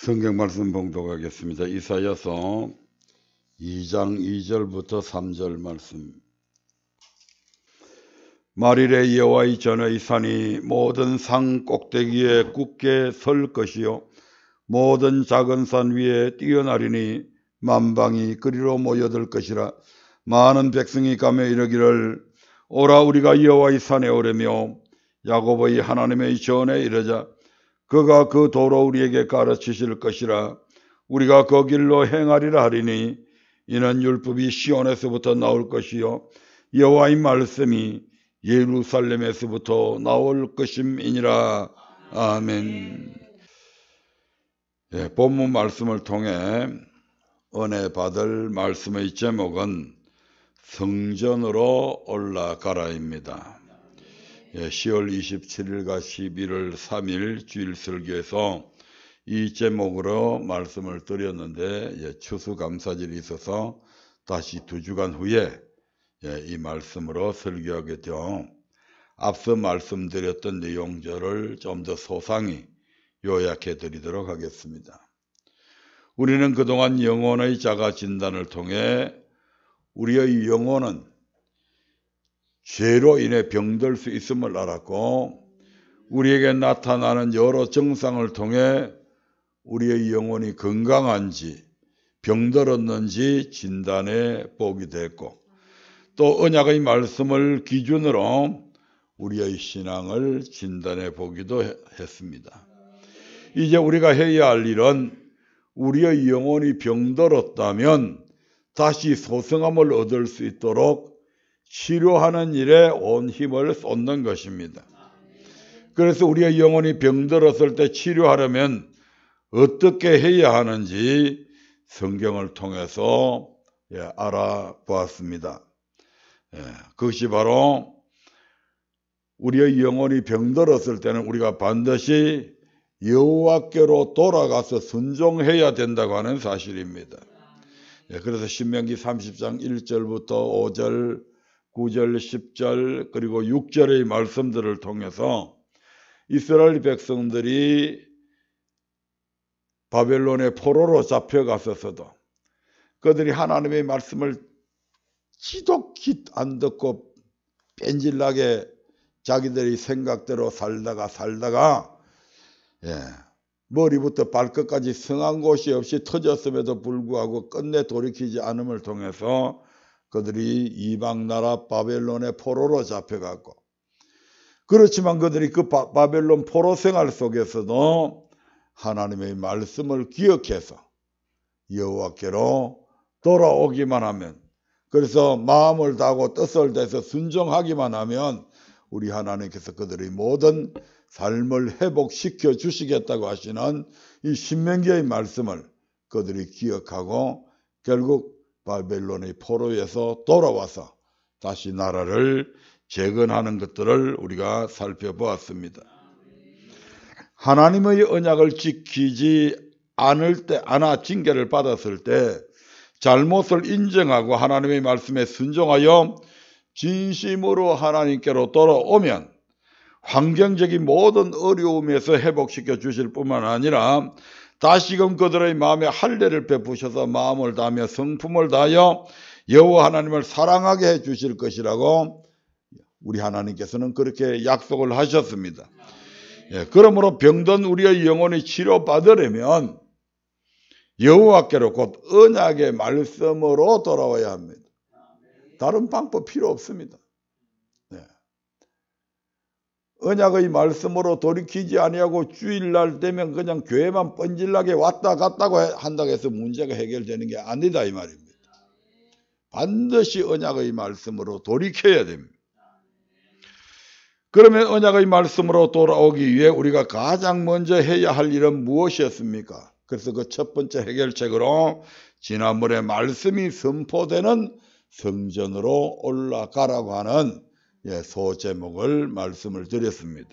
성경 말씀 봉독하겠습니다. 이사야서 2장 2절부터 3절 말씀. 말일에 여호와의 전의 산이 모든 산 꼭대기에 굳게 설 것이요 모든 작은 산 위에 뛰어나리니 만방이 그리로 모여들 것이라. 많은 백성이 가며 이르기를 오라 우리가 여호와의 산에 오르며 야곱의 하나님의 전에 이르자. 그가 그 도로 우리에게 가르치실 것이라. 우리가 그 길로 행하리라 하리니 이는 율법이 시온에서부터 나올 것이요 여호와의 말씀이 예루살렘에서부터 나올 것임이니라. 아멘. 본문 말씀을 통해 은혜 받을 말씀의 제목은 성전으로 올라가라입니다. 10월 27일과 11월 3일 주일설교에서 이 제목으로 말씀을 드렸는데 추수감사절이 있어서 다시 2주간 후에 이 말씀으로 설교하게 되어 앞서 말씀드렸던 내용들을 좀 더 소상히 요약해 드리도록 하겠습니다. 우리는 그동안 영혼의 자가 진단을 통해 우리의 영혼은 죄로 인해 병들 수 있음을 알았고, 우리에게 나타나는 여러 증상을 통해 우리의 영혼이 건강한지 병들었는지 진단해 보기도 했고, 또 언약의 말씀을 기준으로 우리의 신앙을 진단해 보기도 했습니다. 이제 우리가 해야 할 일은 우리의 영혼이 병들었다면 다시 소성함을 얻을 수 있도록 치료하는 일에 온 힘을 쏟는 것입니다. 그래서 우리의 영혼이 병들었을 때 치료하려면 어떻게 해야 하는지 성경을 통해서 알아보았습니다. 그것이 바로 우리의 영혼이 병들었을 때는 우리가 반드시 여호와께로 돌아가서 순종해야 된다고 하는 사실입니다. 그래서 신명기 30장 1절부터 5절 9절, 10절 그리고 6절의 말씀들을 통해서 이스라엘 백성들이 바벨론의 포로로 잡혀갔었어도 그들이 하나님의 말씀을 지독히 안 듣고 뺀질나게 자기들의 생각대로 살다가 머리부터 발끝까지 성한 곳이 없이 터졌음에도 불구하고 끝내 돌이키지 않음을 통해서 그들이 이방 나라 바벨론의 포로로 잡혀갔고, 그렇지만 그들이 그 바벨론 포로 생활 속에서도 하나님의 말씀을 기억해서 여호와께로 돌아오기만 하면, 그래서 마음을 다하고 뜻을 다해서 순종하기만 하면 우리 하나님께서 그들의 모든 삶을 회복시켜 주시겠다고 하시는 이 신명기의 말씀을 그들이 기억하고 결국 바벨론의 포로에서 돌아와서 다시 나라를 재건하는 것들을 우리가 살펴보았습니다. 하나님의 언약을 지키지 않아 징계를 받았을 때 잘못을 인정하고 하나님의 말씀에 순종하여 진심으로 하나님께로 돌아오면 환경적인 모든 어려움에서 회복시켜 주실 뿐만 아니라 다시금 그들의 마음에 할례를 베푸셔서 마음을 다하며 성품을 다하여 여호와 하나님을 사랑하게 해 주실 것이라고 우리 하나님께서는 그렇게 약속을 하셨습니다. 그러므로 병든 우리의 영혼이 치료받으려면 여호와께로 곧 언약의 말씀으로 돌아와야 합니다. 다른 방법 필요 없습니다. 언약의 말씀으로 돌이키지 아니하고 주일날 되면 그냥 교회만 뻔질나게 왔다 갔다고 한다고 해서 문제가 해결되는 게 아니다 이 말입니다. 반드시 언약의 말씀으로 돌이켜야 됩니다. 그러면 언약의 말씀으로 돌아오기 위해 우리가 가장 먼저 해야 할 일은 무엇이었습니까? 그래서 그 첫 번째 해결책으로 지난번에 말씀이 선포되는 성전으로 올라가라고 하는 소제목을 말씀을 드렸습니다.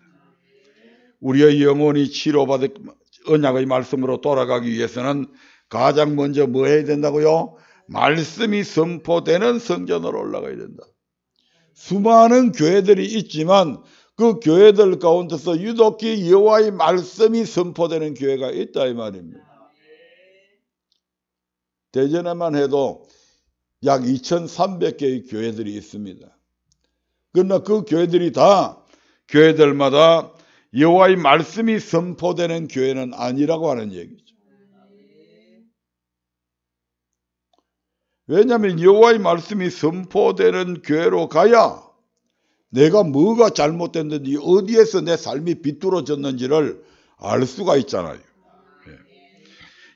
우리의 영혼이 치료받을 언약의 말씀으로 돌아가기 위해서는 가장 먼저 뭐 해야 된다고요? 말씀이 선포되는 성전으로 올라가야 된다. 수많은 교회들이 있지만 그 교회들 가운데서 유독히 여호와의 말씀이 선포되는 교회가 있다 이 말입니다. 대전에만 해도 약 2,300개의 교회들이 있습니다. 그러나 그 교회들이 다 교회들마다 여호와의 말씀이 선포되는 교회는 아니라고 하는 얘기죠. 왜냐하면 여호와의 말씀이 선포되는 교회로 가야 내가 뭐가 잘못됐는지 어디에서 내 삶이 비뚤어졌는지를 알 수가 있잖아요.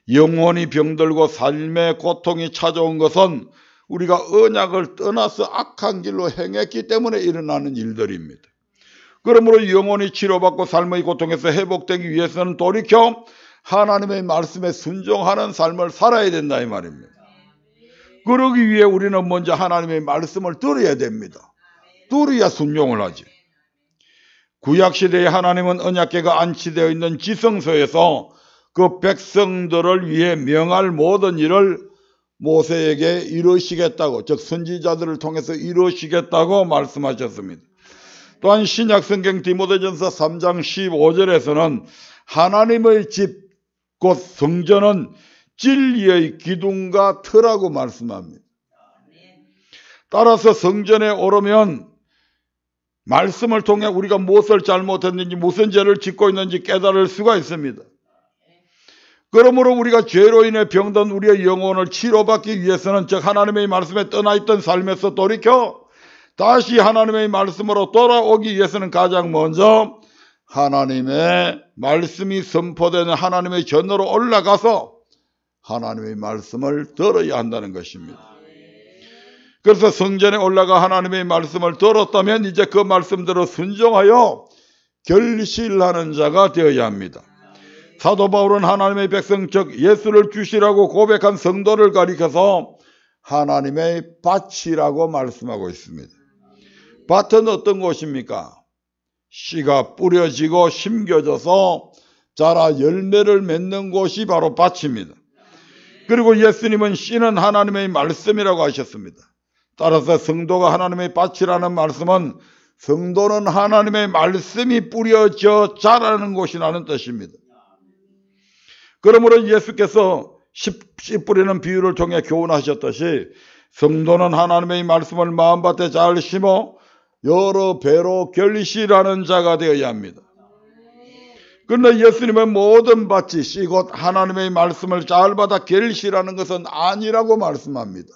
영혼이 병들고 삶의 고통이 찾아온 것은 우리가 언약을 떠나서 악한 길로 행했기 때문에 일어나는 일들입니다. 그러므로 영혼이 치료받고 삶의 고통에서 회복되기 위해서는 돌이켜 하나님의 말씀에 순종하는 삶을 살아야 된다 이 말입니다. 그러기 위해 우리는 먼저 하나님의 말씀을 들어야 됩니다. 들어야 순종을 하지. 구약시대에 하나님은 언약궤가 안치되어 있는 지성소에서 그 백성들을 위해 명할 모든 일을 모세에게 이루시겠다고, 즉 선지자들을 통해서 이루시겠다고 말씀하셨습니다. 또한 신약성경 디모데전서 3장 15절에서는 하나님의 집 곧 성전은 진리의 기둥과 터라고 말씀합니다. 따라서 성전에 오르면 말씀을 통해 우리가 무엇을 잘못했는지 무슨 죄를 짓고 있는지 깨달을 수가 있습니다. 그러므로 우리가 죄로 인해 병든 우리의 영혼을 치료받기 위해서는 즉 하나님의 말씀에 떠나있던 삶에서 돌이켜 다시 하나님의 말씀으로 돌아오기 위해서는 가장 먼저 하나님의 말씀이 선포되는 하나님의 전으로 올라가서 하나님의 말씀을 들어야 한다는 것입니다. 그래서 성전에 올라가 하나님의 말씀을 들었다면 이제 그 말씀대로 순종하여 결실하는 자가 되어야 합니다. 사도 바울은 하나님의 백성 즉 예수를 주시라고 고백한 성도를 가리켜서 하나님의 밭이라고 말씀하고 있습니다. 밭은 어떤 곳입니까? 씨가 뿌려지고 심겨져서 자라 열매를 맺는 곳이 바로 밭입니다. 그리고 예수님은 씨는 하나님의 말씀이라고 하셨습니다. 따라서 성도가 하나님의 밭이라는 말씀은 성도는 하나님의 말씀이 뿌려져 자라는 곳이라는 뜻입니다. 그러므로 예수께서 씨 뿌리는 비유를 통해 교훈하셨듯이 성도는 하나님의 말씀을 마음밭에 잘 심어 여러 배로 결실하는 자가 되어야 합니다. 그런데 예수님은 모든 밭이 씨 곧 하나님의 말씀을 잘 받아 결실하는 것은 아니라고 말씀합니다.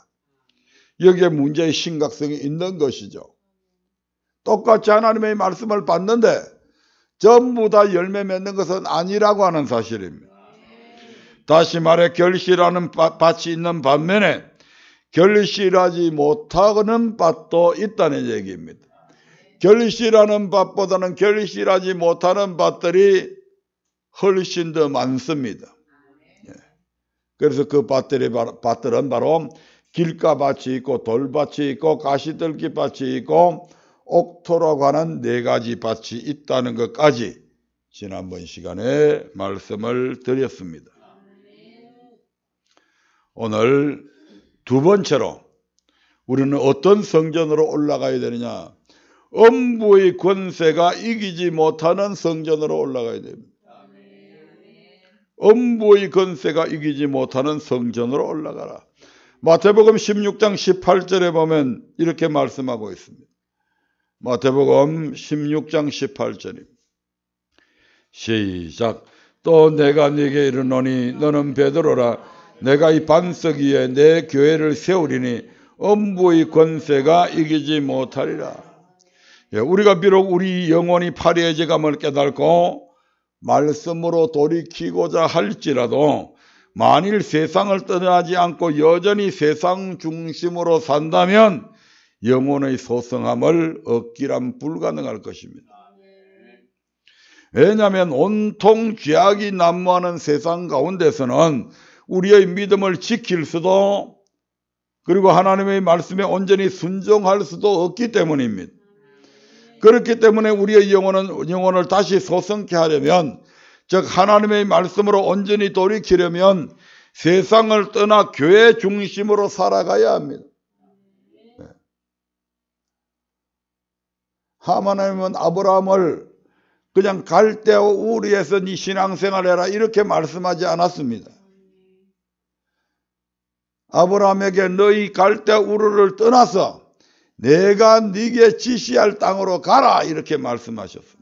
여기에 문제의 심각성이 있는 것이죠. 똑같이 하나님의 말씀을 받는데 전부 다 열매 맺는 것은 아니라고 하는 사실입니다. 다시 말해 결실하는 밭이 있는 반면에 결실하지 못하는 밭도 있다는 얘기입니다. 결실하는 밭보다는 결실하지 못하는 밭들이 훨씬 더 많습니다. 그래서 그 밭들은 바로 길가밭이 있고 돌밭이 있고 가시들기밭이 있고 옥토라고 하는 네 가지 밭이 있다는 것까지 지난번 시간에 말씀을 드렸습니다. 오늘 두 번째로 우리는 어떤 성전으로 올라가야 되느냐? 음부의 권세가 이기지 못하는 성전으로 올라가야 됩니다. 음부의 권세가 이기지 못하는 성전으로 올라가라. 마태복음 16장 18절에 보면 이렇게 말씀하고 있습니다. 마태복음 16장 18절입니다. 시작. 또 내가 네게 이르노니 너는 베드로라. 내가 이 반석 위에 내 교회를 세우리니 음부의 권세가 이기지 못하리라. 우리가 비록 우리 영혼이 파리해져 감을 깨닫고 말씀으로 돌이키고자 할지라도 만일 세상을 떠나지 않고 여전히 세상 중심으로 산다면 영혼의 소성함을 얻기란 불가능할 것입니다. 왜냐하면 온통 죄악이 난무하는 세상 가운데서는 우리의 믿음을 지킬 수도 그리고 하나님의 말씀에 온전히 순종할 수도 없기 때문입니다. 그렇기 때문에 우리의 영혼을 다시 소성케 하려면 즉 하나님의 말씀으로 온전히 돌이키려면 세상을 떠나 교회 중심으로 살아가야 합니다. 하나님은 아브라함을 그냥 갈대아 우리에서 네 신앙생활 해라 이렇게 말씀하지 않았습니다. 아브라함에게 너희 갈대아 우르를 떠나서 내가 네게 지시할 땅으로 가라 이렇게 말씀하셨습니다.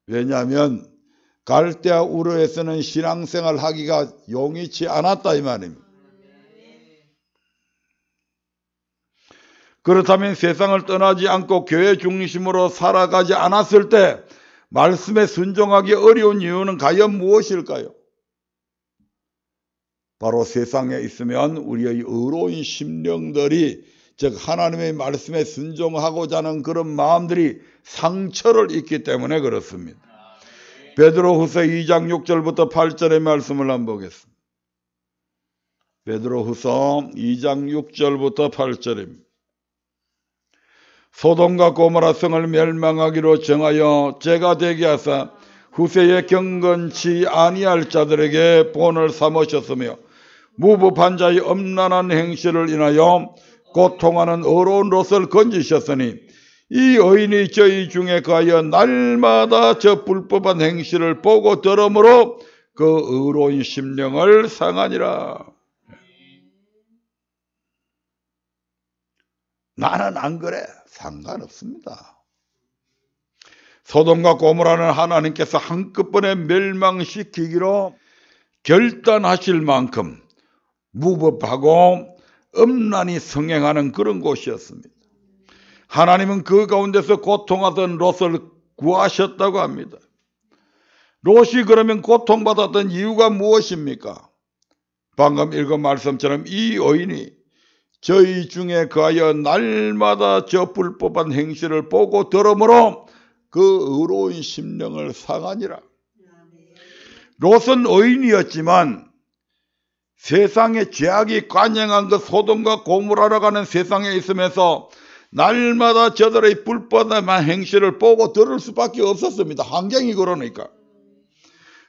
왜냐하면 갈대아 우르에서는 신앙생활 하기가 용이치 않았다 이 말입니다. 그렇다면 세상을 떠나지 않고 교회 중심으로 살아가지 않았을 때 말씀에 순종하기 어려운 이유는 과연 무엇일까요? 바로 세상에 있으면 우리의 의로운 심령들이, 즉 하나님의 말씀에 순종하고자 하는 그런 마음들이 상처를 입기 때문에 그렇습니다. 베드로후서 2장 6절부터 8절의 말씀을 한번 보겠습니다. 베드로후서 2장 6절부터 8절입니다. 소돔과 고모라 성을 멸망하기로 정하여 죄가 되게 하사 후세에 경건치 아니할 자들에게 본을 삼으셨으며 무법한 자의 엄란한 행실을 인하여 고통하는 어려운 롯을 건지셨으니 이 의인이 저희 중에 거하여 날마다 저 불법한 행실을 보고 들으므로 그 의로운 심령을 상하니라. 나는 안 그래. 상관없습니다. 소돔과 고모라는 하나님께서 한꺼번에 멸망시키기로 결단하실 만큼 무법하고 음란히 성행하는 그런 곳이었습니다. 하나님은 그 가운데서 고통하던 롯을 구하셨다고 합니다. 롯이 그러면 고통받았던 이유가 무엇입니까? 방금 읽은 말씀처럼 이 의인이 저희 중에 거하여 날마다 저 불법한 행실을 보고 들으므로 그 의로운 심령을 상하니라. 롯은 의인이었지만 세상의 죄악이 관영한 그 소돔과 고모라라고 하는 세상에 있으면서 날마다 저들의 불법한 행실을 보고 들을 수밖에 없었습니다. 환경이 그러니까.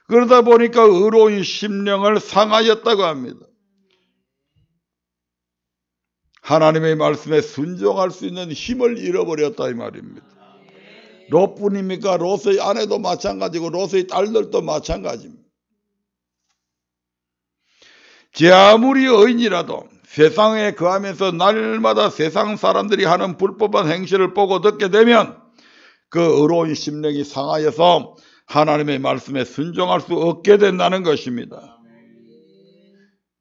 그러다 보니까 의로운 심령을 상하였다고 합니다. 하나님의 말씀에 순종할 수 있는 힘을 잃어버렸다 이 말입니다. 롯뿐입니까? 롯의 아내도 마찬가지고 롯의 딸들도 마찬가지입니다. 제 아무리 의인이라도 세상에 거하면서 날마다 세상 사람들이 하는 불법한 행실을 보고 듣게 되면 그 의로운 심령이 상하여서 하나님의 말씀에 순종할 수 없게 된다는 것입니다.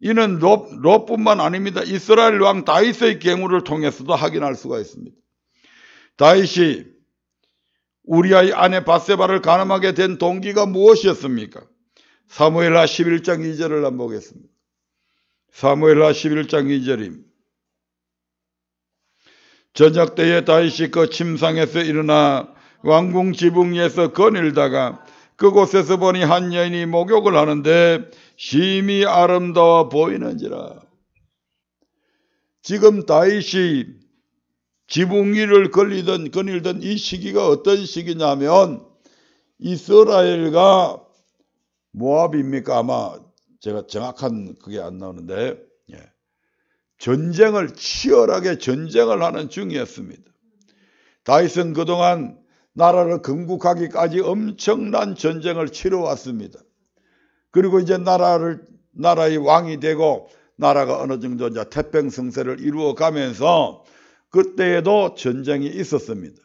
이는 롯뿐만 아닙니다. 이스라엘 왕 다윗의 경우를 통해서도 확인할 수가 있습니다. 다윗이 우리아의 아내 밧세바를 간음하게 된 동기가 무엇이었습니까? 사무엘하 11장 2절을 한번 보겠습니다. 사무엘하 11장 2절입니다. 저녁 때에 다윗이 그 침상에서 일어나 왕궁 지붕 위에서 거닐다가 그곳에서 보니 한 여인이 목욕을 하는데 심히 아름다워 보이는지라. 지금 다윗이 지붕 위를 거닐던 이 시기가 어떤 시기냐면 이스라엘과 모압입니까? 아마 제가 정확한 그게 안 나오는데 치열하게 전쟁을 하는 중이었습니다. 다윗은 그동안 나라를 건국하기까지 엄청난 전쟁을 치러왔습니다. 그리고 이제 나라의 왕이 되고 나라가 어느 정도 이제 태평성세를 이루어가면서 그때에도 전쟁이 있었습니다.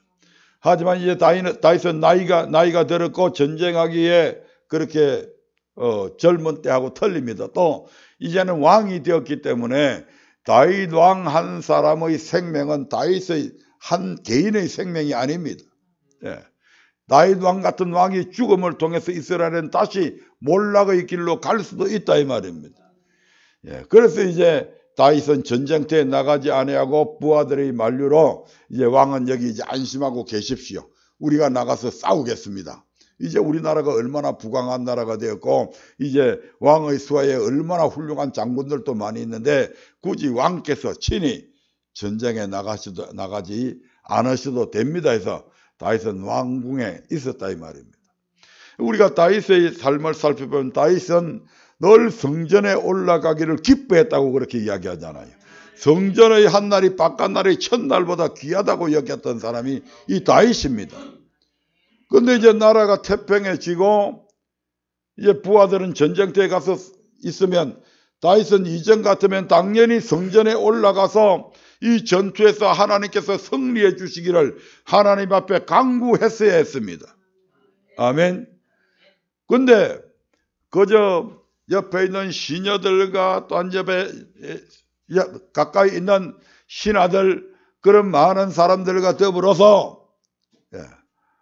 하지만 이제 다윗은 나이가 들었고 전쟁하기에 그렇게 젊은 때하고 틀립니다. 또 이제는 왕이 되었기 때문에 다윗 왕 한 사람의 생명은 다윗의 한 개인의 생명이 아닙니다. 다윗 왕 같은 왕이 죽음을 통해서 이스라엘은 다시 몰락의 길로 갈 수도 있다 이 말입니다. 그래서 이제 다윗은 전쟁터에 나가지 아니하고 부하들의 만류로 이제 왕은 여기 이제 안심하고 계십시오. 우리가 나가서 싸우겠습니다. 이제 우리나라가 얼마나 부강한 나라가 되었고 이제 왕의 수하에 얼마나 훌륭한 장군들도 많이 있는데 굳이 왕께서 친히 전쟁에 나가지 않으셔도 됩니다 해서 다윗은 왕궁에 있었다 이 말입니다. 우리가 다윗의 삶을 살펴보면 다윗은 늘 성전에 올라가기를 기뻐했다고 그렇게 이야기하잖아요. 성전의 한날이 바깥날의 첫날보다 귀하다고 여겼던 사람이 이 다윗입니다. 그런데 이제 나라가 태평해지고 이제 부하들은 전쟁터에 가서 있으면 다윗은 이전 같으면 당연히 성전에 올라가서 이 전투에서 하나님께서 승리해 주시기를 하나님 앞에 간구했어야 했습니다. 아멘. 근데 그저 옆에 있는 시녀들과 또 한 옆에 가까이 있는 신하들, 그런 많은 사람들과 더불어서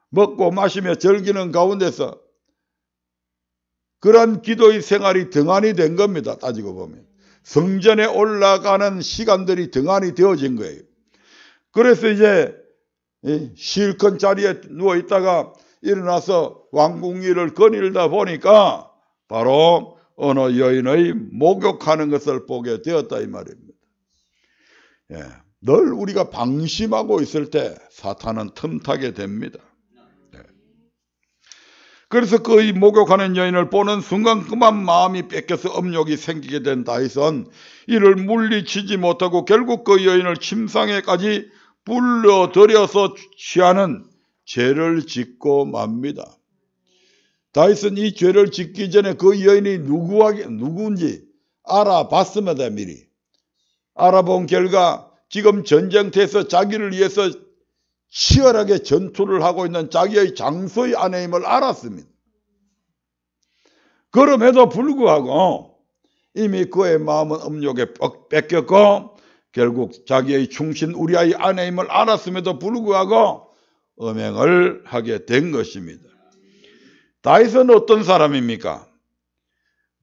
먹고 마시며 즐기는 가운데서 그런 기도의 생활이 등한이 된 겁니다. 따지고 보면 성전에 올라가는 시간들이 등한이 되어진 거예요. 그래서 이제 실컷 자리에 누워있다가 일어나서 왕궁일을 거닐다 보니까 바로 어느 여인의 목욕하는 것을 보게 되었다 이 말입니다. 늘 우리가 방심하고 있을 때 사탄은 틈타게 됩니다. 그래서 그 목욕하는 여인을 보는 순간 그만 마음이 뺏겨서 업욕이 생기게 된 다윗은 이를 물리치지 못하고 결국 그 여인을 침상에까지 불러들여서 취하는 죄를 짓고 맙니다. 다윗은 이 죄를 짓기 전에 그 여인이 누구인지 알아봤습니다. 미리 알아본 결과 지금 전쟁터에서 자기를 위해서 치열하게 전투를 하고 있는 자기의 장소의 아내임을 알았습니다. 그럼에도 불구하고 이미 그의 마음은 음욕에 뺏겼고 결국 자기의 충신 우리아의 아내임을 알았음에도 불구하고 음행을 하게 된 것입니다. 다윗은 어떤 사람입니까?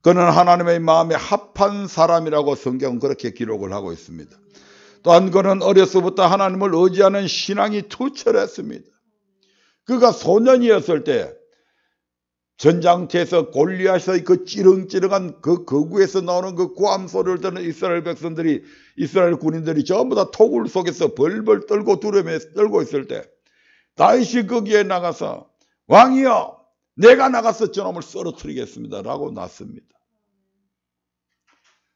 그는 하나님의 마음에 합한 사람이라고 성경은 그렇게 기록을 하고 있습니다. 또한 그는 어려서부터 하나님을 의지하는 신앙이 투철했습니다. 그가 소년이었을 때 전장터에서 골리앗의 그 찌릉찌릉한 그 거구에서 나오는 그 고함 소리를 듣는 이스라엘 백성들이, 이스라엘 군인들이 전부 다 토굴 속에서 벌벌 떨고 두려움에 떨고 있을 때 다윗이 거기에 나가서 왕이여 내가 나가서 저놈을 쓰러뜨리겠습니다 라고 났습니다.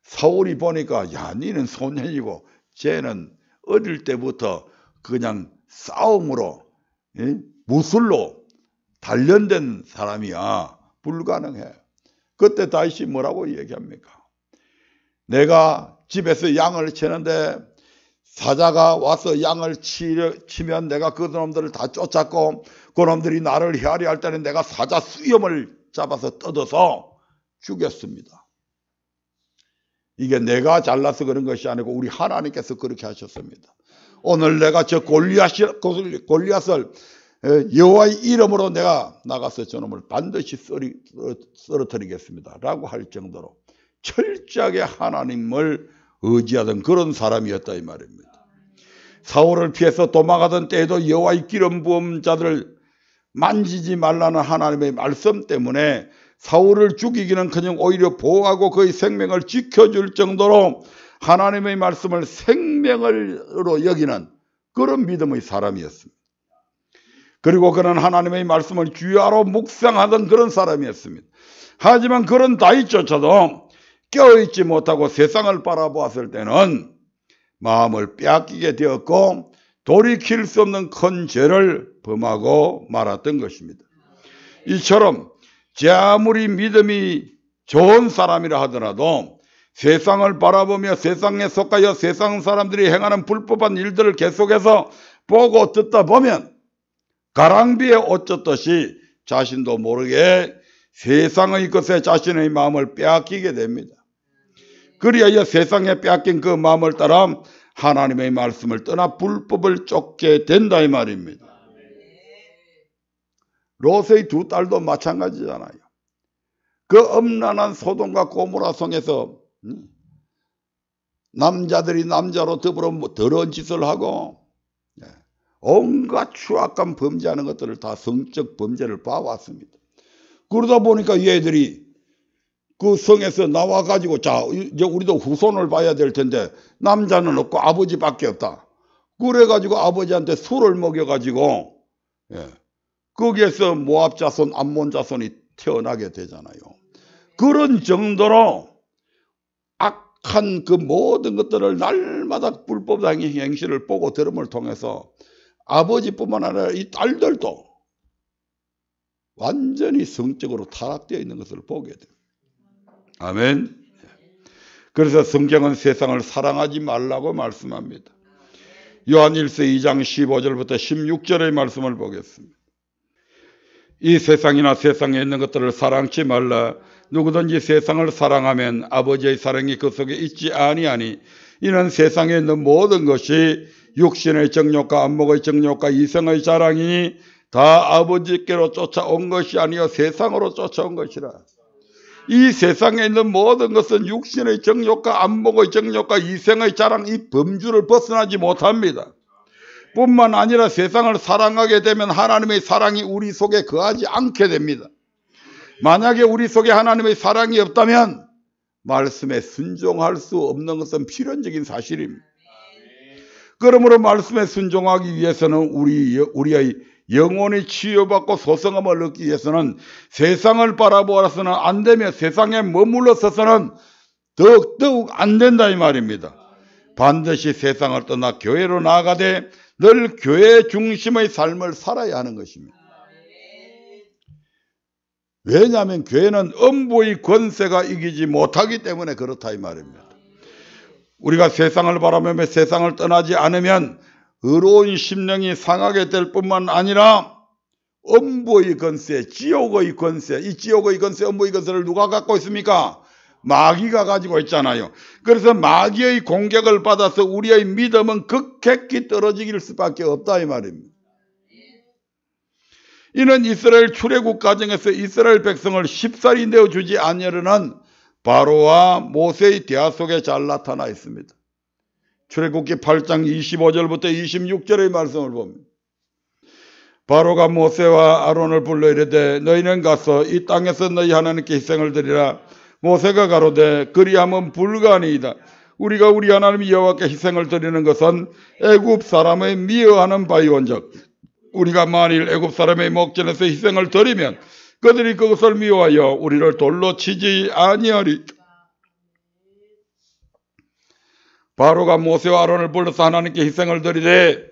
사울이 보니까 야 니는 소년이고 쟤는 어릴 때부터 그냥 싸움으로 무술로 단련된 사람이야. 불가능해. 그때 다윗이 뭐라고 얘기합니까? 내가 집에서 양을 치는데 사자가 와서 양을 치면 내가 그 놈들을 다 쫓았고 그 놈들이 나를 헤아려 할 때는 내가 사자 수염을 잡아서 뜯어서 죽였습니다. 이게 내가 잘나서 그런 것이 아니고 우리 하나님께서 그렇게 하셨습니다. 오늘 내가 저 골리앗을 여호와의 이름으로 내가 나가서 저놈을 반드시 쓰러뜨리겠습니다 라고 할 정도로 철저하게 하나님을 의지하던 그런 사람이었다 이 말입니다. 사울을 피해서 도망가던 때에도 여호와의 기름 부은 자들을 만지지 말라는 하나님의 말씀 때문에 사울을 죽이기는커녕 오히려 보호하고 그의 생명을 지켜줄 정도로 하나님의 말씀을 생명으로 여기는 그런 믿음의 사람이었습니다. 그리고 그는 하나님의 말씀을 주야로 묵상하던 그런 사람이었습니다. 하지만 그런 다윗조차도 깨어있지 못하고 세상을 바라보았을 때는 마음을 빼앗기게 되었고 돌이킬 수 없는 큰 죄를 범하고 말았던 것입니다. 이처럼 제 아무리 믿음이 좋은 사람이라 하더라도 세상을 바라보며 세상에 속하여 세상 사람들이 행하는 불법한 일들을 계속해서 보고 듣다 보면 가랑비에 옷 젖듯이 자신도 모르게 세상의 것에 자신의 마음을 빼앗기게 됩니다. 그리하여 세상에 빼앗긴 그 마음을 따라 하나님의 말씀을 떠나 불법을 쫓게 된다 이 말입니다. 롯의 두 딸도 마찬가지잖아요. 그 음란한 소돔과 고모라 성에서 남자들이 남자로 더불어 더러운 짓을 하고 온갖 추악한 범죄하는 것들을 다 성적 범죄를 봐왔습니다. 그러다 보니까 얘들이 그 성에서 나와가지고 자 이제 우리도 후손을 봐야 될 텐데 남자는 없고 아버지밖에 없다. 그래가지고 아버지한테 술을 먹여가지고 거기에서 모압 자손, 암몬 자손이 태어나게 되잖아요. 그런 정도로 악한 그 모든 것들을 날마다 불법한 행실을 보고 들음을 통해서 아버지뿐만 아니라 이 딸들도 완전히 성적으로 타락되어 있는 것을 보게 됩니다. 아멘. 그래서 성경은 세상을 사랑하지 말라고 말씀합니다. 요한일서 2장 15절부터 16절의 말씀을 보겠습니다. 이 세상이나 세상에 있는 것들을 사랑치 말라. 누구든지 세상을 사랑하면 아버지의 사랑이 그 속에 있지 아니하니 이는 세상에 있는 모든 것이 육신의 정욕과 안목의 정욕과 이성의 자랑이니 다 아버지께로 쫓아온 것이 아니요 세상으로 쫓아온 것이라. 이 세상에 있는 모든 것은 육신의 정욕과 안목의 정욕과 이성의 자랑, 이 범주를 벗어나지 못합니다. 뿐만 아니라 세상을 사랑하게 되면 하나님의 사랑이 우리 속에 거하지 않게 됩니다. 만약에 우리 속에 하나님의 사랑이 없다면 말씀에 순종할 수 없는 것은 필연적인 사실입니다. 그러므로 말씀에 순종하기 위해서는 우리의 영혼이 치유받고 소성함을 얻기 위해서는 세상을 바라보아서는 안 되며 세상에 머물러 서서는 더욱 안 된다 이 말입니다. 반드시 세상을 떠나 교회로 나아가되 늘 교회 중심의 삶을 살아야 하는 것입니다. 왜냐하면 교회는 음부의 권세가 이기지 못하기 때문에 그렇다 이 말입니다. 우리가 세상을 바라보며 세상을 떠나지 않으면 의로운 심령이 상하게 될 뿐만 아니라 음부의 권세, 지옥의 권세, 이 지옥의 권세, 음부의 권세를 누가 갖고 있습니까? 마귀가 가지고 있잖아요. 그래서 마귀의 공격을 받아서 우리의 믿음은 극격히 떨어지길 수밖에 없다 이 말입니다. 이는 이스라엘 출애굽 과정에서 이스라엘 백성을 쉽사리 내어주지 아니하려는 바로와 모세의 대화 속에 잘 나타나 있습니다. 출애굽기 8장 25절부터 26절의 말씀을 봅니다. 바로가 모세와 아론을 불러 이르되 너희는 가서 이 땅에서 너희 하나님께 희생을 드리라. 모세가 가로되 그리하면 불가하니이다. 우리가 우리 하나님 여호와께 희생을 드리는 것은 애굽 사람의 미워하는 바이온즉 우리가 만일 애굽 사람의 목전에서 희생을 드리면 그들이 그것을 미워하여 우리를 돌로 치지 아니하리. 바로가 모세와 아론을 불러서 하나님께 희생을 드리되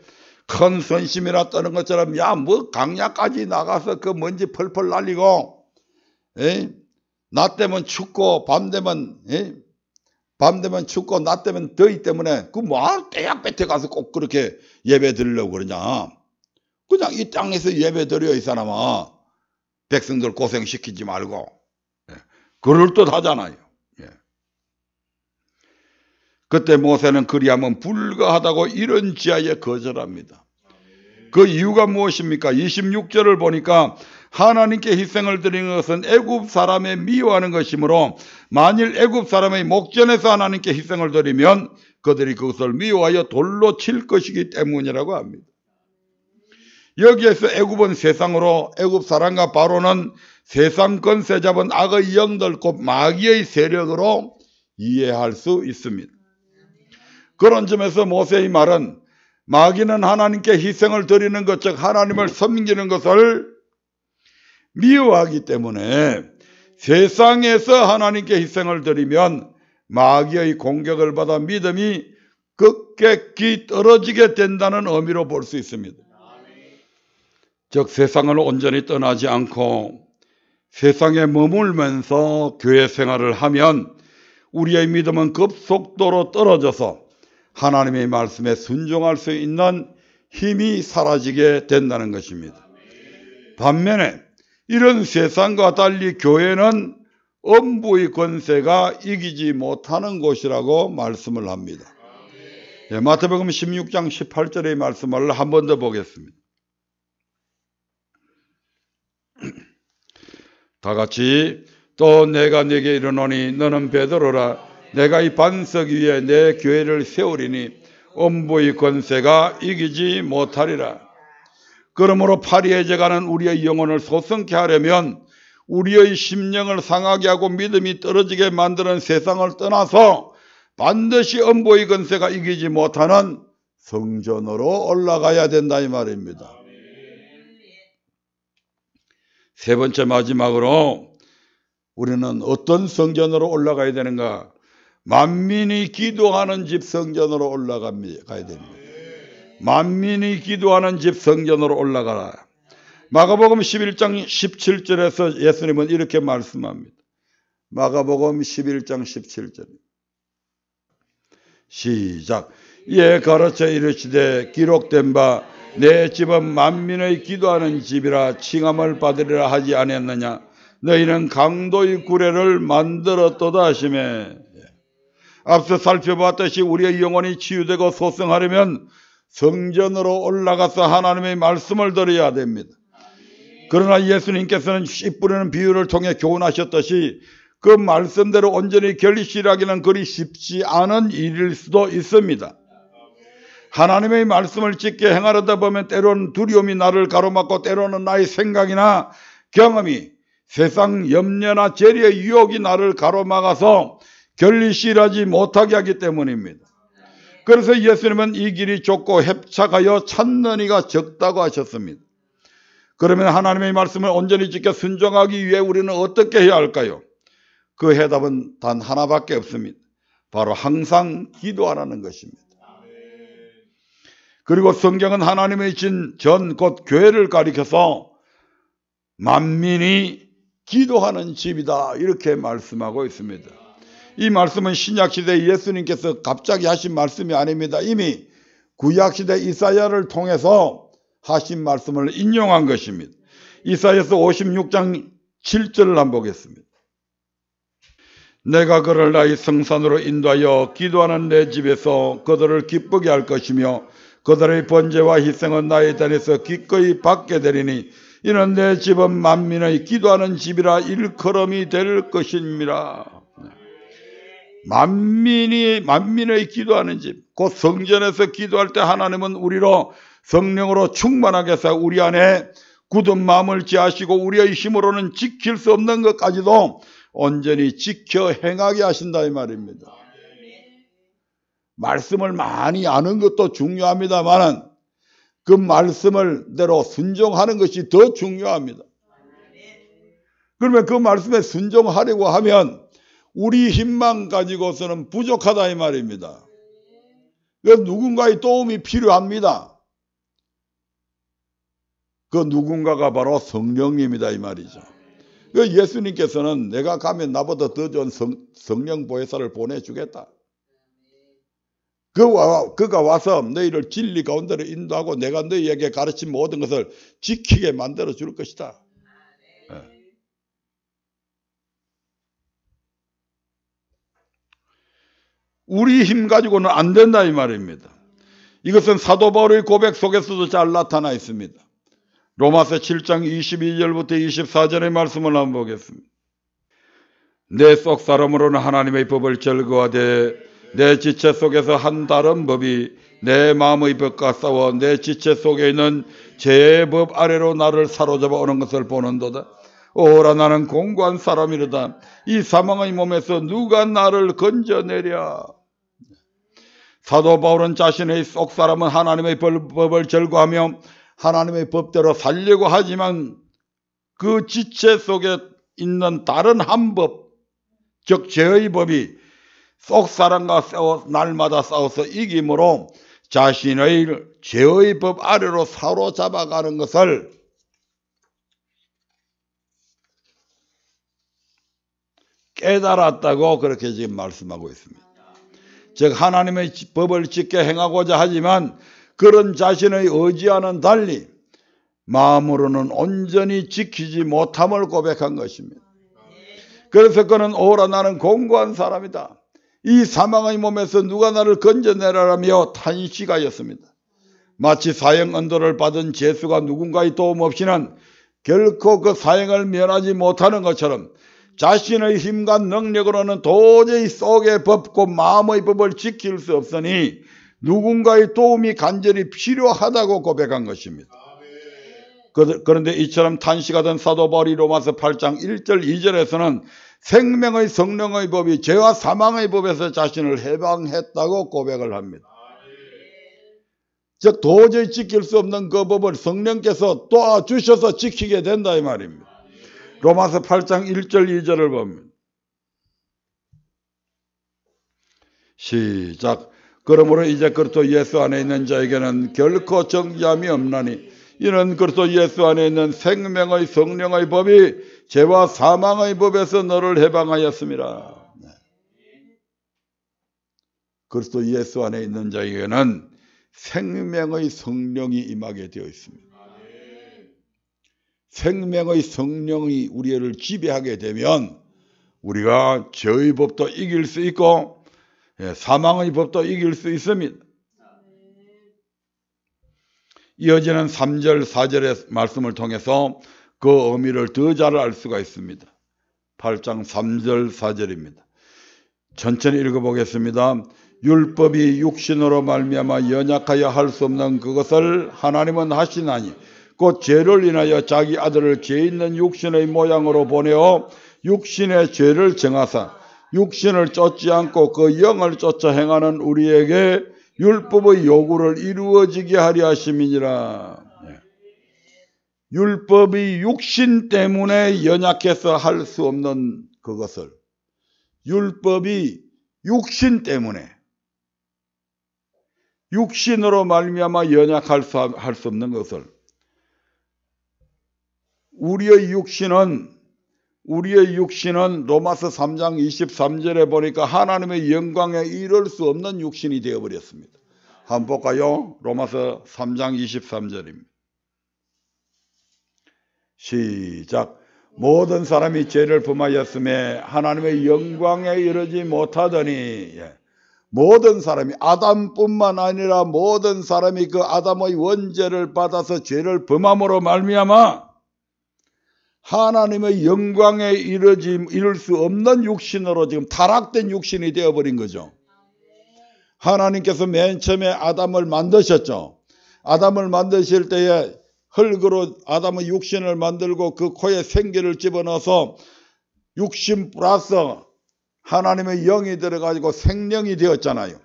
큰 선심이라 떠는 것처럼 야 뭐 강야까지 나가서 그 먼지 펄펄 날리고 낮 되면 춥고 밤 되면 춥고 낮 되면 더위 때문에 그 뭐 떼약 볕에 가서 꼭 그렇게 예배 드리려고 그러냐. 그냥 이 땅에서 예배 드려 이 사람아. 백성들 고생시키지 말고. 그럴듯하잖아요. 그때 모세는 그리하면 불가하다고 이런 지하에 거절합니다. 그 이유가 무엇입니까? 26절을 보니까 하나님께 희생을 드리는 것은 애굽 사람의 미워하는 것이므로 만일 애굽 사람의 목전에서 하나님께 희생을 드리면 그들이 그것을 미워하여 돌로 칠 것이기 때문이라고 합니다. 여기에서 애굽은 세상으로 애굽 사람과 바로는 세상 권세 잡은 악의 영들 곧 마귀의 세력으로 이해할 수 있습니다. 그런 점에서 모세의 말은 마귀는 하나님께 희생을 드리는 것, 즉 하나님을 섬기는 것을 미워하기 때문에 세상에서 하나님께 희생을 드리면 마귀의 공격을 받아 믿음이 급격히 떨어지게 된다는 의미로 볼 수 있습니다. 즉 세상을 온전히 떠나지 않고 세상에 머물면서 교회 생활을 하면 우리의 믿음은 급속도로 떨어져서 하나님의 말씀에 순종할 수 있는 힘이 사라지게 된다는 것입니다. 반면에 이런 세상과 달리 교회는 음부의 권세가 이기지 못하는 곳이라고 말씀을 합니다. 마태복음 16장 18절의 말씀을 한 번 더 보겠습니다. 다 같이 또 내가 네게 이르노니 너는 베드로라. 내가 이 반석 위에 내 교회를 세우리니 음부의 권세가 이기지 못하리라. 그러므로 파리에 제가는 우리의 영혼을 소성케 하려면 우리의 심령을 상하게 하고 믿음이 떨어지게 만드는 세상을 떠나서 반드시 음부의 권세가 이기지 못하는 성전으로 올라가야 된다 이 말입니다. 세 번째 마지막으로 우리는 어떤 성전으로 올라가야 되는가? 만민이 기도하는 집 성전으로 올라가야 됩니다. 만민이 기도하는 집 성전으로 올라가라. 마가복음 11장 17절에서 예수님은 이렇게 말씀합니다. 마가복음 11장 17절. 시작. 이에 가르쳐 이르시되 기록된 바 내 집은 만민의 기도하는 집이라 칭함을 받으리라 하지 아니했느냐. 너희는 강도의 구례를 만들었도다 하시매. 앞서 살펴봤듯이 우리의 영혼이 치유되고 소성하려면 성전으로 올라가서 하나님의 말씀을 들어야 됩니다. 그러나 예수님께서는 씨 뿌리는 비유를 통해 교훈하셨듯이 그 말씀대로 온전히 결실하기는 그리 쉽지 않은 일일 수도 있습니다. 하나님의 말씀을 지켜 행하려다 보면 때로는 두려움이 나를 가로막고 때로는 나의 생각이나 경험이 세상 염려나 재리의 유혹이 나를 가로막아서 결실하지 못하게 하기 때문입니다. 그래서 예수님은 이 길이 좁고 협착하여 찾는 이가 적다고 하셨습니다. 그러면 하나님의 말씀을 온전히 지켜 순종하기 위해 우리는 어떻게 해야 할까요? 그 해답은 단 하나밖에 없습니다. 바로 항상 기도하라는 것입니다. 그리고 성경은 하나님의 전 곧 교회를 가리켜서 만민이 기도하는 집이다 이렇게 말씀하고 있습니다. 이 말씀은 신약시대 예수님께서 갑자기 하신 말씀이 아닙니다. 이미 구약시대 이사야를 통해서 하신 말씀을 인용한 것입니다. 이사야서 56장 7절을 한번 보겠습니다. 내가 그를 나의 성산으로 인도하여 기도하는 내 집에서 그들을 기쁘게 할 것이며 그들의 번제와 희생은 나의 단에서 기꺼이 받게 되리니 이는 내 집은 만민의 기도하는 집이라 일컬음이 될 것입니다. 만민의 기도하는 집, 곧 성전에서 기도할 때 하나님은 우리로 성령으로 충만하게 해서 우리 안에 굳은 마음을 지하시고 우리의 힘으로는 지킬 수 없는 것까지도 온전히 지켜 행하게 하신다 이 말입니다. 말씀을 많이 아는 것도 중요합니다만 그 말씀을 대로 순종하는 것이 더 중요합니다. 그러면 그 말씀에 순종하려고 하면 우리 힘만 가지고서는 부족하다 이 말입니다. 그래서 누군가의 도움이 필요합니다. 그 누군가가 바로 성령님이다 이 말이죠. 예수님께서는 내가 가면 나보다 더 좋은 성령 보혜사를 보내주겠다. 그가 와서 너희를 진리 가운데로 인도하고 내가 너희에게 가르친 모든 것을 지키게 만들어 줄 것이다. 네. 우리 힘 가지고는 안 된다 이 말입니다. 이것은 사도 바울의 고백 속에서도 잘 나타나 있습니다. 로마서 7장 22절부터 24절의 말씀을 한번 보겠습니다. 내 속 사람으로는 하나님의 법을 즐거워하되 내 지체 속에서 한 다른 법이 내 마음의 법과 싸워 내 지체 속에 있는 죄의 법 아래로 나를 사로잡아 오는 것을 보는도다. 오라 나는 공고한 사람이로다. 이 사망의 몸에서 누가 나를 건져내랴. 사도 바울은 자신의 속 사람은 하나님의 법을 즐거워하며 하나님의 법대로 살려고 하지만 그 지체 속에 있는 다른 한 법, 즉 죄의 법이 속 사람과 날마다 싸워서 이김으로 자신의 죄의 법 아래로 사로잡아가는 것을 깨달았다고 그렇게 지금 말씀하고 있습니다. 즉 하나님의 법을 지켜 행하고자 하지만 그런 자신의 의지와는 달리 마음으로는 온전히 지키지 못함을 고백한 것입니다. 그래서 그는 오라 나는 공고한 사람이다. 이 사망의 몸에서 누가 나를 건져내라라며 탄식하였습니다. 마치 사형 언도를 받은 죄수가 누군가의 도움 없이는 결코 그 사형을 면하지 못하는 것처럼 자신의 힘과 능력으로는 도저히 속의 법, 곧 마음의 법을 지킬 수 없으니 누군가의 도움이 간절히 필요하다고 고백한 것입니다. 그런데 이처럼 탄식하던 사도 바울이 로마서 8장 1절 2절에서는 생명의 성령의 법이 죄와 사망의 법에서 자신을 해방했다고 고백을 합니다. 즉 도저히 지킬 수 없는 그 법을 성령께서 도와주셔서 지키게 된다 이 말입니다. 로마서 8장 1절 2절을 보면 시작. 그러므로 이제 그리스도 예수 안에 있는 자에게는 결코 정죄함이 없나니 이는 그리스도 예수 안에 있는 생명의 성령의 법이 죄와 사망의 법에서 너를 해방하였습니다. 그리스도 예수 안에 있는 자에게는 생명의 성령이 임하게 되어 있습니다. 생명의 성령이 우리를 지배하게 되면 우리가 죄의 법도 이길 수 있고 사망의 법도 이길 수 있습니다. 이어지는 3절 4절의 말씀을 통해서 그 의미를 더 잘 알 수가 있습니다. 8장 3절 4절입니다. 천천히 읽어보겠습니다. 율법이 육신으로 말미암아 연약하여 할 수 없는 그것을 하나님은 하시나니 곧 죄를 인하여 자기 아들을 죄 있는 육신의 모양으로 보내어 육신의 죄를 정하사 육신을 쫓지 않고 그 영을 쫓아 행하는 우리에게 율법의 요구를 이루어지게 하려 하심이니라. 율법이 육신 때문에 연약해서 할 수 없는 그것을, 율법이 육신 때문에 육신으로 말미암아 연약할 수 없는 것을, 우리의 육신은 로마서 3장 23절에 보니까 하나님의 영광에 이를 수 없는 육신이 되어버렸습니다. 한번 볼까요? 로마서 3장 23절입니다. 시작. 모든 사람이 죄를 범하였음에 하나님의 영광에 이르지 못하더니, 모든 사람이, 아담뿐만 아니라 모든 사람이 그 아담의 원죄를 받아서 죄를 범함으로 말미암아 하나님의 영광에 이를 수 없는 육신으로 지금 타락된 육신이 되어버린 거죠. 하나님께서 맨 처음에 아담을 만드셨죠. 아담을 만드실 때에 흙으로 아담의 육신을 만들고 그 코에 생기를 집어넣어서 육신 플러스 하나님의 영이 들어가지고 생명이 되었잖아요.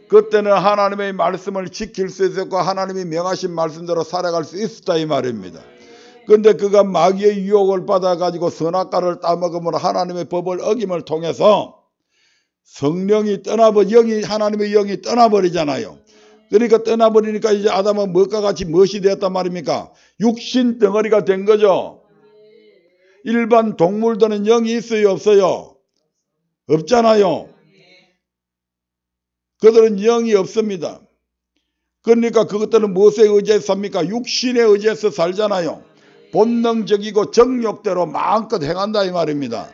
그때는 하나님의 말씀을 지킬 수 있었고 하나님이 명하신 말씀대로 살아갈 수 있었다 이 말입니다. 그런데 그가 마귀의 유혹을 받아가지고 선악과를 따먹으므로 하나님의 법을 어김을 통해서 성령이 하나님의 영이 떠나버리잖아요. 그러니까 떠나버리니까 이제 아담은 무엇과 같이 무엇이 되었단 말입니까? 육신 덩어리가 된 거죠. 일반 동물들은 영이 있어요, 없어요? 없잖아요. 그들은 영이 없습니다. 그러니까 그것들은 무엇에 의지해서 삽니까? 육신에 의지해서 살잖아요. 본능적이고 정욕대로 마음껏 행한다 이 말입니다.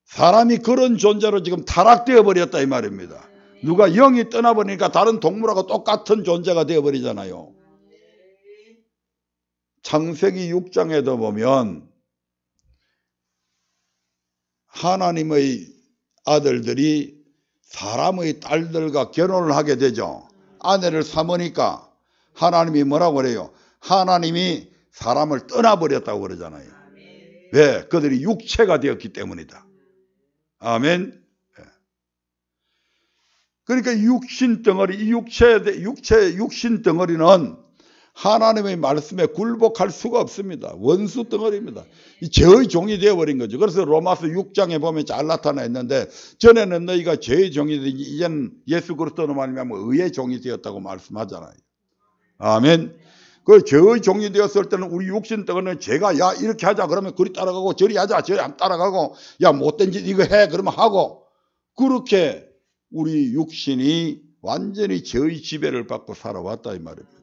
사람이 그런 존재로 지금 타락되어 버렸다 이 말입니다. 누가 영이 떠나버리니까 다른 동물하고 똑같은 존재가 되어버리잖아요. 창세기 6장에도 보면 하나님의 아들들이 사람의 딸들과 결혼을 하게 되죠. 아내를 삼으니까 하나님이 뭐라고 그래요? 하나님이 사람을 떠나버렸다고 그러잖아요. 왜? 그들이 육체가 되었기 때문이다. 아멘. 그러니까 육신 덩어리, 이 육신 덩어리는 하나님의 말씀에 굴복할 수가 없습니다. 원수 덩어리입니다. 이 죄의 종이 되어버린 거죠. 그래서 로마서 6장에 보면 잘 나타나 있는데, 전에는 너희가 죄의 종이 되지 이제는 예수 그리스도로 말미암아 의의 종이 되었다고 말씀하잖아요. 아멘. 그 죄의 종이 되었을 때는 우리 육신 덩어리는 죄가 야 이렇게 하자 그러면 그리 따라가고, 저리 하자 저리 안 따라가고, 야 못된 짓 이거 해 그러면 하고, 그렇게 우리 육신이 완전히 죄의 지배를 받고 살아왔다 이 말입니다.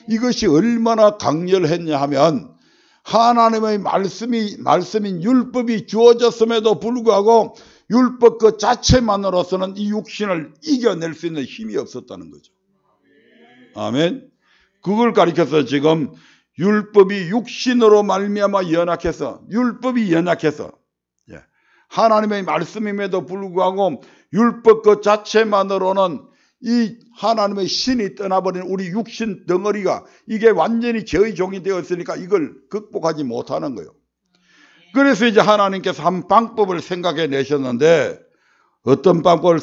이것이 얼마나 강렬했냐 하면 하나님의 말씀인 율법이 주어졌음에도 불구하고 율법 그 자체만으로서는 이 육신을 이겨낼 수 있는 힘이 없었다는 거죠. 아멘. 그걸 가리켜서 지금 율법이 육신으로 말미암아 율법이 연약해서 하나님의 말씀임에도 불구하고 율법 그 자체만으로는 이 하나님의 신이 떠나버린 우리 육신 덩어리가 이게 완전히 죄의 종이 되었으니까 이걸 극복하지 못하는 거예요. 그래서 이제 하나님께서 한 방법을 생각해 내셨는데, 어떤 방법을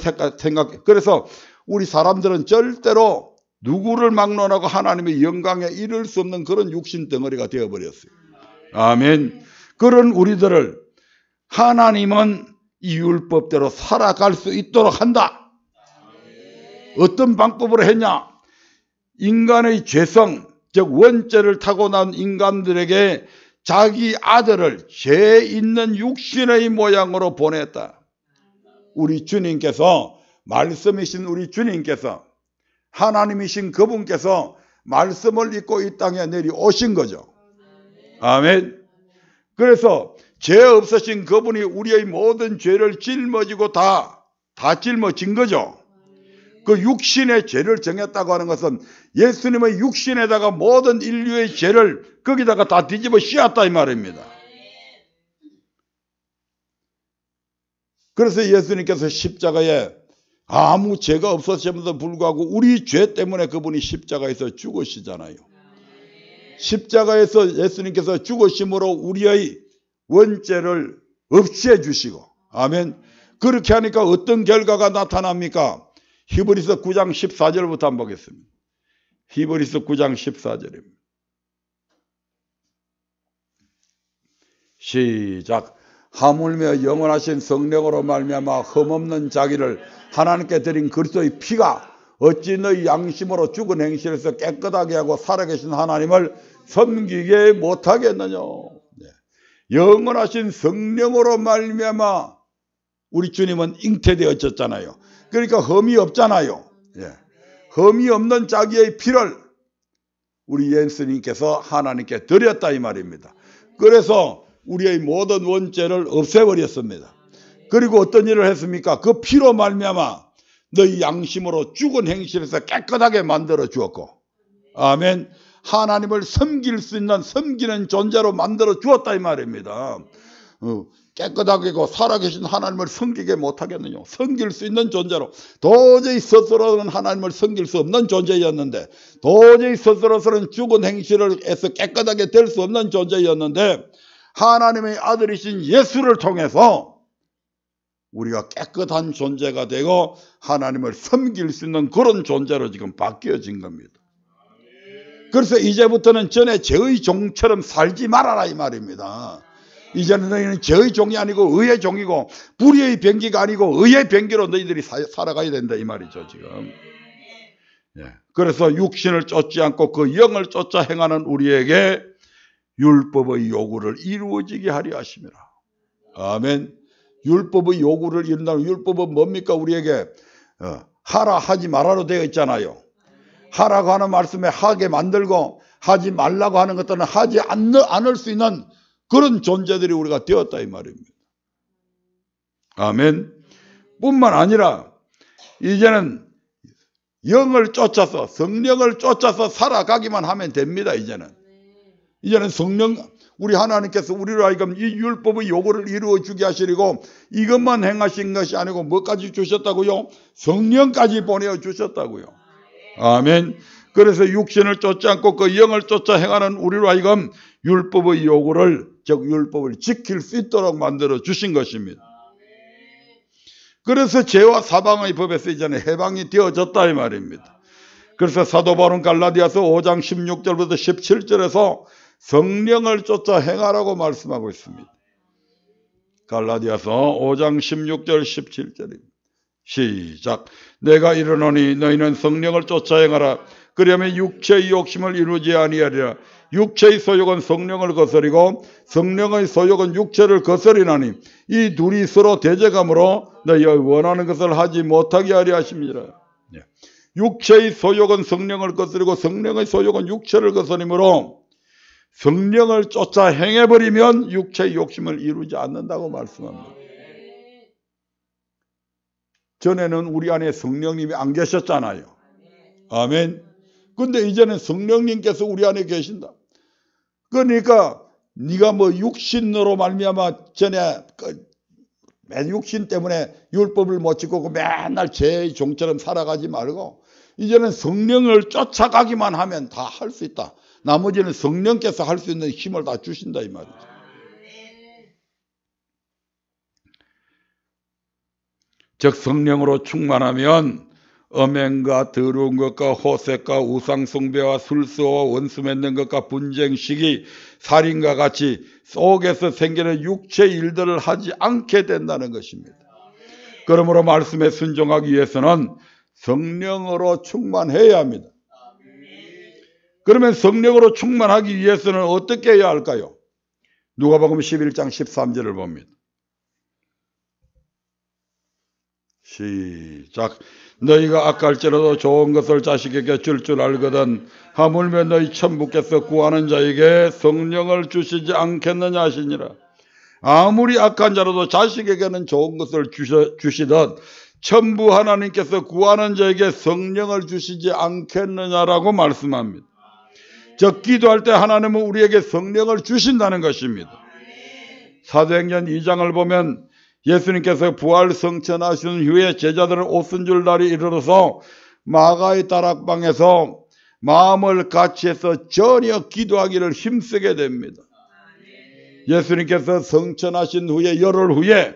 그래서 우리 사람들은 절대로 누구를 막론하고 하나님의 영광에 이를 수 없는 그런 육신 덩어리가 되어버렸어요. 아멘. 그런 우리들을 하나님은 이 율법대로 살아갈 수 있도록 한다. 어떤 방법으로 했냐? 인간의 죄성, 즉 원죄를 타고난 인간들에게 자기 아들을 죄 있는 육신의 모양으로 보냈다. 우리 주님께서 말씀이신 우리 주님께서, 하나님이신 그분께서 말씀을 입고 이 땅에 내려오신 거죠. 아멘. 그래서 죄 없으신 그분이 우리의 모든 죄를 짊어지고 다 짊어진 거죠. 그 육신의 죄를 정했다고 하는 것은 예수님의 육신에다가 모든 인류의 죄를 거기다가 다 뒤집어 씌웠다 이 말입니다. 그래서 예수님께서 십자가에 아무 죄가 없었음에도 불구하고 우리 죄 때문에 그분이 십자가에서 죽으시잖아요. 십자가에서 예수님께서 죽으심으로 우리의 원죄를 없애해 주시고, 아멘. 그렇게 하니까 어떤 결과가 나타납니까? 히브리서 9장 14절부터 한번 보겠습니다. 히브리서 9장 14절입니다. 시작. 하물며 영원하신 성령으로 말미암아 흠없는 자기를 하나님께 드린 그리스도의 피가 어찌 너희 양심으로 죽은 행실에서 깨끗하게 하고 살아계신 하나님을 섬기게 못하겠느냐. 네. 영원하신 성령으로 말미암아 우리 주님은 잉태되어졌잖아요. 그러니까 흠이 없잖아요. 네. 흠이 없는 자기의 피를 우리 예수님께서 하나님께 드렸다 이 말입니다. 그래서 우리의 모든 원죄를 없애버렸습니다. 그리고 어떤 일을 했습니까? 그 피로 말미암아 너희 양심으로 죽은 행실에서 깨끗하게 만들어 주었고, 아멘. 하나님을 섬길 수 있는 섬기는 존재로 만들어 주었다 이 말입니다. 깨끗하게 살아계신 하나님을 섬기게 못하겠느냐. 섬길 수 있는 존재로, 도저히 스스로는 하나님을 섬길 수 없는 존재였는데, 도저히 스스로서는 죽은 행실을 해서 깨끗하게 될 수 없는 존재였는데, 하나님의 아들이신 예수를 통해서 우리가 깨끗한 존재가 되고 하나님을 섬길 수 있는 그런 존재로 지금 바뀌어진 겁니다. 그래서 이제부터는 전에 죄의 종처럼 살지 말아라 이 말입니다. 이제는 너희는 죄의 종이 아니고 의의 종이고, 불의의 병기가 아니고 의의 병기로 너희들이 살아가야 된다 이 말이죠 지금. 예. 그래서 육신을 쫓지 않고 그 영을 쫓아 행하는 우리에게 율법의 요구를 이루어지게 하려 하심이라. 아멘. 율법의 요구를 이룬다면, 율법은 뭡니까? 우리에게 하라 하지 말아로 되어 있잖아요. 하라고 하는 말씀에 하게 만들고, 하지 말라고 하는 것들은 하지 않을 수 있는 그런 존재들이 우리가 되었다 이 말입니다. 아멘. 뿐만 아니라 이제는 영을 쫓아서, 성령을 쫓아서 살아가기만 하면 됩니다. 이제는 성령, 우리 하나님께서 우리로 하여금 이 율법의 요구를 이루어 주게 하시려고 이것만 행하신 것이 아니고 뭐까지 주셨다고요? 성령까지 보내어 주셨다고요. 아멘. 그래서 육신을 쫓지 않고 그 영을 쫓아 행하는 우리로 하여금 율법의 요구를, 즉 율법을 지킬 수 있도록 만들어 주신 것입니다. 그래서 죄와 사방의 법에서 이제는 해방이 되어졌다 이 말입니다. 그래서 사도 바울은 갈라디아서 5장 16절부터 17절에서 성령을 쫓아 행하라고 말씀하고 있습니다. 갈라디아서 5장 16절 17절입니다. 시작. 내가 이르노니 너희는 성령을 쫓아 행하라. 그러면 육체의 욕심을 이루지 아니하리라. 육체의 소욕은 성령을 거스리고 성령의 소욕은 육체를 거스리나니 이 둘이 서로 대적함으로 너희가 원하는 것을 하지 못하게 하려 하심이라. 육체의 소욕은 성령을 거스리고 성령의 소욕은 육체를 거스리므로 성령을 쫓아 행해버리면 육체의 욕심을 이루지 않는다고 말씀합니다. 전에는 우리 안에 성령님이 안 계셨잖아요. 아멘. 근데 이제는 성령님께서 우리 안에 계신다. 그러니까 네가 뭐 육신으로 말미암아 전에 맨 육신 때문에 율법을 못 지키고 맨날 죄의 종처럼 살아가지 말고 이제는 성령을 쫓아가기만 하면 다 할 수 있다. 나머지는 성령께서 할 수 있는 힘을 다 주신다 이 말이죠. 즉 성령으로 충만하면 음행과 더러운 것과 호색과 우상숭배와 술수와 원수 맺는 것과 분쟁, 시기, 살인과 같이 속에서 생기는 육체의 일들을 하지 않게 된다는 것입니다. 그러므로 말씀에 순종하기 위해서는 성령으로 충만해야 합니다. 그러면 성령으로 충만하기 위해서는 어떻게 해야 할까요? 누가복음 11장 13절을 봅니다. 시작. 너희가 악할지라도 좋은 것을 자식에게 줄 알거든 하물며 너희 천부께서 구하는 자에게 성령을 주시지 않겠느냐 하시니라. 아무리 악한 자라도 자식에게는 좋은 것을 주시듯 천부 하나님께서 구하는 자에게 성령을 주시지 않겠느냐라고 말씀합니다. 즉 기도할 때 하나님은 우리에게 성령을 주신다는 것입니다. 사도행전 2장을 보면 예수님께서 부활 성천하신 후에 제자들은 오순절 날이 이르러서 마가의 다락방에서 마음을 같이해서 전혀 기도하기를 힘쓰게 됩니다. 예수님께서 성천하신 후에 열흘 후에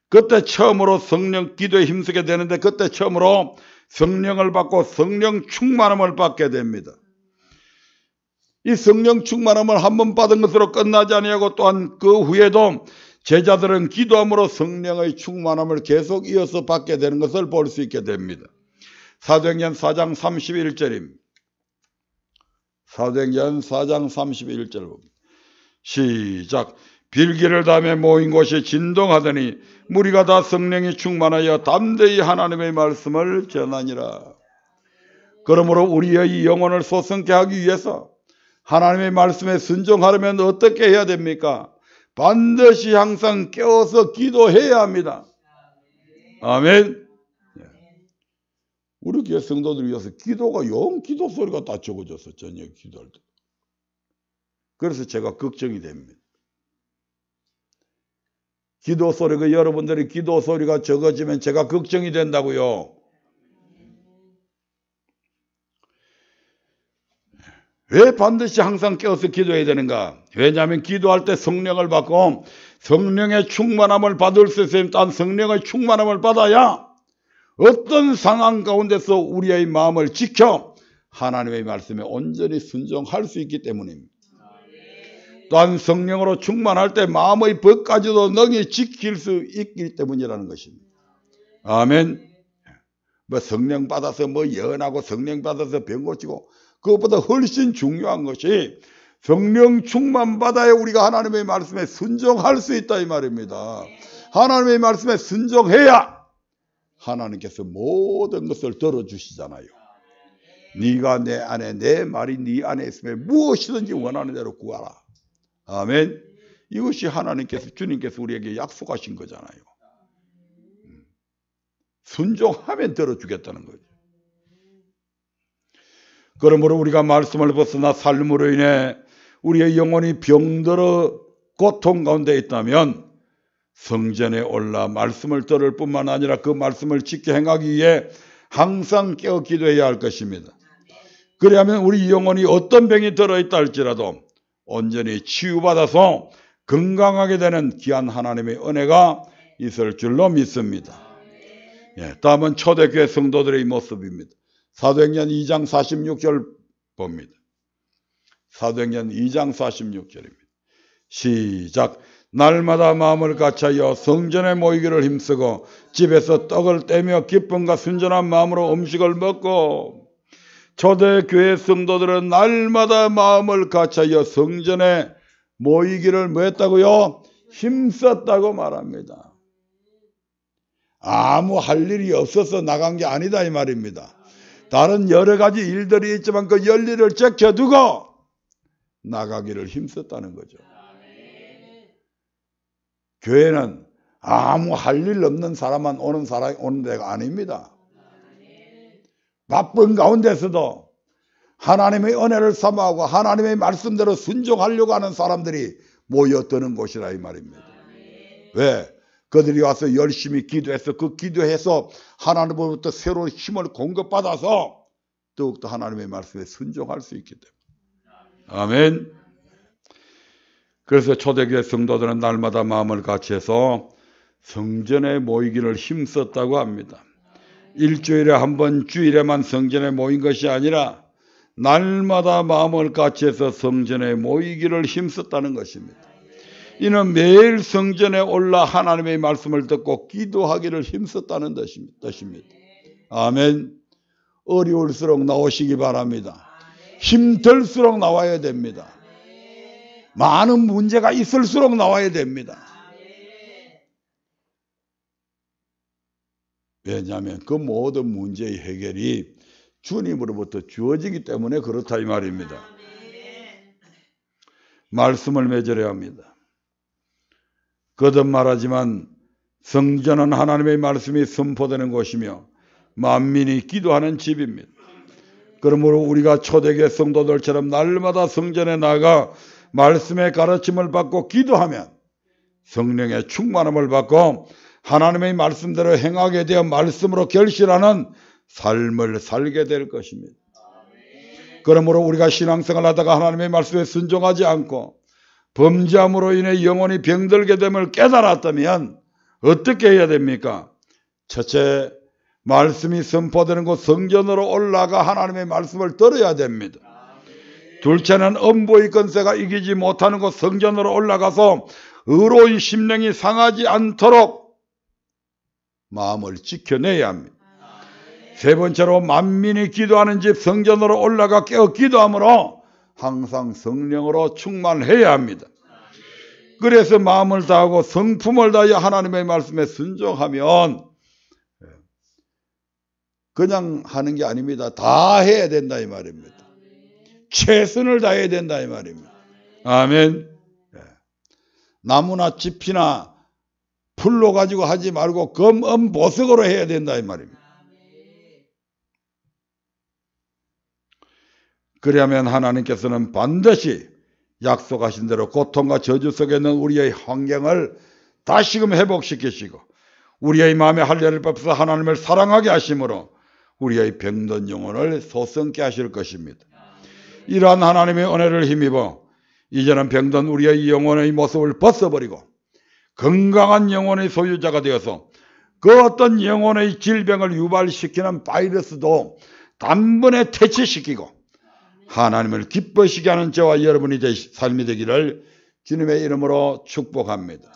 그때 처음으로 성령 기도에 힘쓰게 되는데 그때 처음으로 성령을 받고 성령 충만함을 받게 됩니다. 이 성령 충만함을 한 번 받은 것으로 끝나지 아니하고 또한 그 후에도 제자들은 기도함으로 성령의 충만함을 계속 이어서 받게 되는 것을 볼 수 있게 됩니다. 사도행전 4장 31절입니다. 사도행전 4장 31절 봅니다. 시작. 빌기를 담에 모인 곳이 진동하더니 무리가 다 성령이 충만하여 담대히 하나님의 말씀을 전하니라. 그러므로 우리의 영혼을 소성케 하기 위해서 하나님의 말씀에 순종하려면 어떻게 해야 됩니까? 반드시 항상 깨어서 기도해야 합니다. 아멘. 우리 교회 성도들 위해서 기도가 영 기도 소리가 다 적어졌어. 저녁 기도할 때. 그래서 제가 걱정이 됩니다. 기도 소리가 여러분들이 기도 소리가 적어지면 제가 걱정이 된다고요. 왜 반드시 항상 깨어서 기도해야 되는가? 왜냐하면 기도할 때 성령을 받고 성령의 충만함을 받을 수 있으면 단 성령의 충만함을 받아야 어떤 상황 가운데서 우리의 마음을 지켜 하나님의 말씀에 온전히 순종할 수 있기 때문입니다. 또한 성령으로 충만할 때 마음의 법까지도 능히 지킬 수 있기 때문이라는 것입니다. 아멘. 뭐 성령 받아서 뭐 예언하고 성령 받아서 병 고치고 그것보다 훨씬 중요한 것이 성령 충만 받아야 우리가 하나님의 말씀에 순종할 수 있다 이 말입니다. 하나님의 말씀에 순종해야 하나님께서 모든 것을 들어주시잖아요. 네가 내 안에 내 말이 네 안에 있으면 무엇이든지 원하는 대로 구하라. 아멘. 이것이 하나님께서 주님께서 우리에게 약속하신 거잖아요. 순종하면 들어주겠다는 거죠. 그러므로 우리가 말씀을 벗어나 삶으로 인해 우리의 영혼이 병들어 고통 가운데 있다면 성전에 올라 말씀을 들을 뿐만 아니라 그 말씀을 지켜 행하기 위해 항상 깨어 기도해야 할 것입니다. 그래야만 우리 영혼이 어떤 병이 들어있다 할지라도 온전히 치유받아서 건강하게 되는 귀한 하나님의 은혜가 있을 줄로 믿습니다. 다음은 초대교회 성도들의 모습입니다. 사도행전 2장 46절 봅니다. 사도행전 2장 46절입니다. 시작. 날마다 마음을 같이하여 성전에 모이기를 힘쓰고 집에서 떡을 떼며 기쁨과 순전한 마음으로 음식을 먹고. 초대교회 성도들은 날마다 마음을 같이하여 성전에 모이기를 뭐 했다고요? 힘썼다고 말합니다. 아무 할 일이 없어서 나간 게 아니다 이 말입니다. 다른 여러 가지 일들이 있지만 그 열일을 제쳐두고 나가기를 힘썼다는 거죠. 교회는 아무 할 일 없는 사람만 오는 데가 아닙니다. 바쁜 가운데서도 하나님의 은혜를 사모하고 하나님의 말씀대로 순종하려고 하는 사람들이 모여드는 곳이라 이 말입니다. 왜? 그들이 와서 열심히 기도해서 그 기도해서 하나님으로부터 새로운 힘을 공급받아서 더욱더 하나님의 말씀에 순종할 수 있기 때문에. 아멘. 그래서 초대교회 성도들은 날마다 마음을 같이해서 성전에 모이기를 힘썼다고 합니다. 일주일에 한 번 주일에만 성전에 모인 것이 아니라 날마다 마음을 같이해서 성전에 모이기를 힘썼다는 것입니다. 이는 매일 성전에 올라 하나님의 말씀을 듣고 기도하기를 힘썼다는 뜻입니다. 아멘. 어려울수록 나오시기 바랍니다. 힘들수록 나와야 됩니다. 많은 문제가 있을수록 나와야 됩니다. 왜냐하면 그 모든 문제의 해결이 주님으로부터 주어지기 때문에 그렇다 이 말입니다. 말씀을 맺으려 합니다. 거듭 말하지만 성전은 하나님의 말씀이 선포되는 곳이며 만민이 기도하는 집입니다. 그러므로 우리가 초대교회 성도들처럼 날마다 성전에 나가 말씀의 가르침을 받고 기도하면 성령의 충만함을 받고 하나님의 말씀대로 행하게 되어 말씀으로 결실하는 삶을 살게 될 것입니다. 그러므로 우리가 신앙생활을 하다가 하나님의 말씀에 순종하지 않고 범죄함으로 인해 영혼이 병들게 됨을 깨달았다면 어떻게 해야 됩니까? 첫째, 말씀이 선포되는 곳 성전으로 올라가 하나님의 말씀을 들어야 됩니다. 둘째는 음부의 권세가 이기지 못하는 곳 성전으로 올라가서 의로의 심령이 상하지 않도록 마음을 지켜내야 합니다. 세 번째로 만민이 기도하는 집 성전으로 올라가 깨어 기도함으로 항상 성령으로 충만해야 합니다. 그래서 마음을 다하고 성품을 다하여 하나님의 말씀에 순종하면 그냥 하는 게 아닙니다. 다 해야 된다 이 말입니다. 최선을 다해야 된다 이 말입니다. 아멘. 나무나 짚이나 풀로 가지고 하지 말고 검은보석으로 해야 된다 이 말입니다. 그러면 하나님께서는 반드시 약속하신 대로 고통과 저주 속에 있는 우리의 환경을 다시금 회복시키시고 우리의 마음에 할례를 베풀어 하나님을 사랑하게 하심으로 우리의 병든 영혼을 소성케 하실 것입니다. 이러한 하나님의 은혜를 힘입어 이제는 병든 우리의 영혼의 모습을 벗어버리고 건강한 영혼의 소유자가 되어서 그 어떤 영혼의 질병을 유발시키는 바이러스도 단번에 퇴치시키고 하나님을 기뻐시게 하는 저와 여러분이 삶이 되기를 주님의 이름으로 축복합니다.